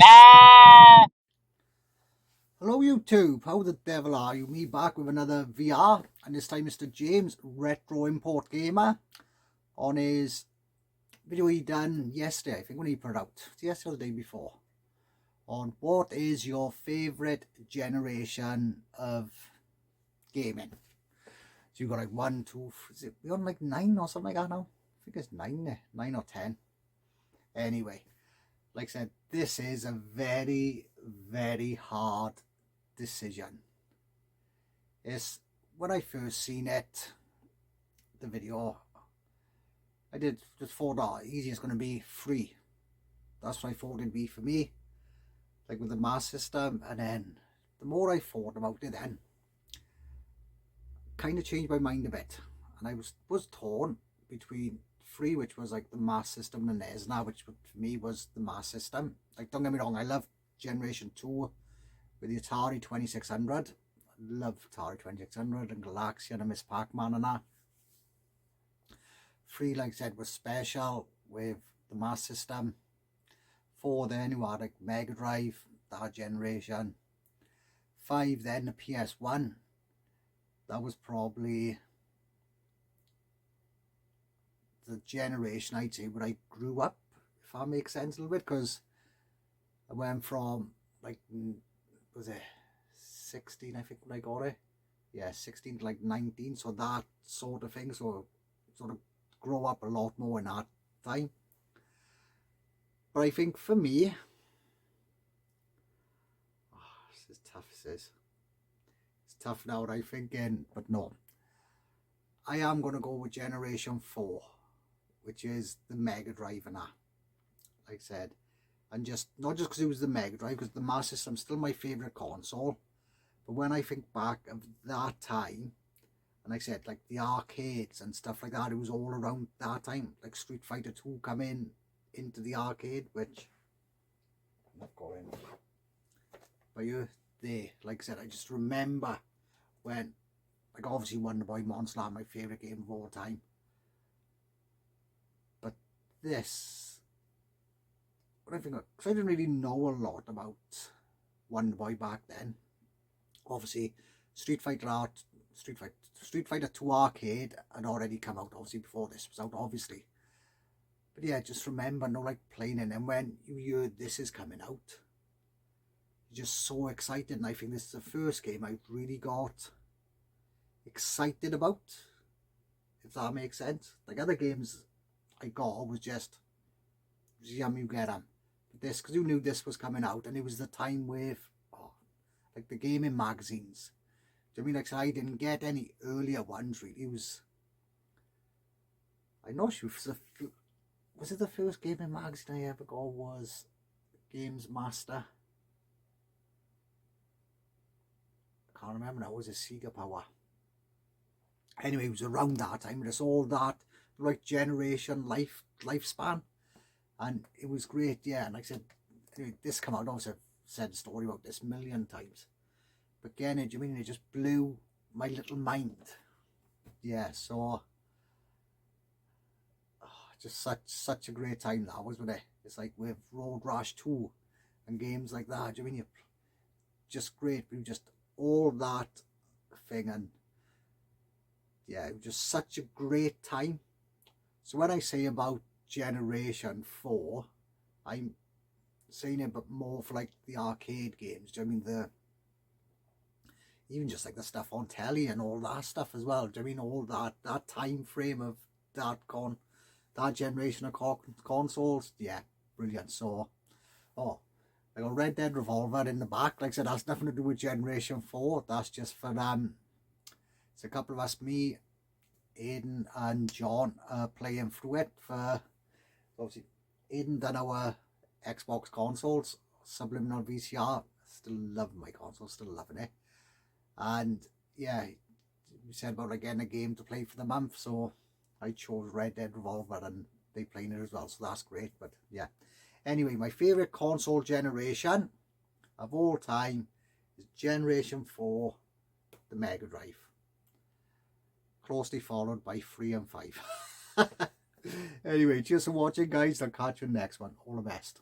Hello YouTube, how the devil are you? Me back with another VR, and this time Mr. James, Retro Import Gamer, on his video he done yesterday, I think when he put it out, yesterday or the day before, on what is your favourite generation of gaming. So you've got like 1, 2, is it, we're on like 9 or something like that now? I think it's 9 or 10. Anyway, like I said, this is a very, very hard decision. It's when I first seen it, the video, I did just thought, oh, easiest going to be free. That's what I thought it'd be for me, like with the Master System. And then the more I thought about it, then kind of changed my mind a bit, and I was torn between free, which was like the Master System, and NES, which for me was the Master System. Like, don't get me wrong, I love Generation 2 with the Atari 2600. I love Atari 2600 and Galaxian and Miss Pac-Man and that. 3, like I said, was special with the Master System. 4 then you had like Mega Drive, that generation. 5 then the PS1. That was probably the generation, I'd say, where I grew up, if that makes sense a little bit, because I went from like, was it 16, I think, when I got it? Yeah, 16 to like 19, so that sort of thing, so sort of grow up a lot more in that time. But I think for me, this is tough, it's tough now, I'm thinking, but no, I am going to go with Generation 4, which is the Mega Drive and that, like I said. And just not just because it was the Mega Drive, because the Master System's still my favourite console. But when I think back of that time, and like I said, like the arcades and stuff like that, it was all around that time. Like Street Fighter 2 come into the arcade, which I'm not going. But you're there, like I said, I just remember when, like, obviously Wonder Boy Monster Land, my favourite game of all time. But this, what I think, because I didn't really know a lot about Wonder Boy back then. Obviously, Street Fighter 2 arcade had already come out, obviously, before this was out, obviously. But yeah, just remember, like playing it, and when you heard this is coming out, you're just so excited. And I think this is the first game I really got excited about, if that makes sense. Like other games I got was just, yum, you get them. But this, because you knew this was coming out, and it was the time with, like the gaming magazines. Do you know what I mean? Like, so I didn't get any earlier ones really. It was, I'm not sure if was it the first gaming magazine I ever got was Games Master. I can't remember now, was it Sega Power? Anyway, it was around that time, and it's all that right generation lifespan, and it was great. Yeah, and like I said, anyway, this come out, obviously I've said a story about this a million times, but again, do you mean, it just blew my little mind. Yeah, so just such a great time that was with it. It's like with Road Rash 2 and games like that. Do you mean, just great, just all that thing, and yeah, it was just such a great time. So when I say about Generation 4, I'm saying it but more for like the arcade games. Do you know what I mean? Even just like the stuff on telly and all that stuff as well. Do you know what I mean? All that time frame of that generation of consoles. Yeah, brilliant. So, oh, I got Red Dead Revolver in the back. Like I said, that's nothing to do with Generation 4. That's just for it's a couple of us, me, Aiden and John, playing through it. For obviously Aiden done our Xbox consoles, Subliminal VCR. Still loving my console, still loving it. And yeah, we said about again a game to play for the month, so I chose Red Dead Revolver, and they playing it as well, so that's great. But yeah, anyway, my favourite console generation of all time is Generation 4, the Mega Drive, closely followed by 3 and 5. Anyway, cheers for watching, guys. I'll catch you in the next one. All the best.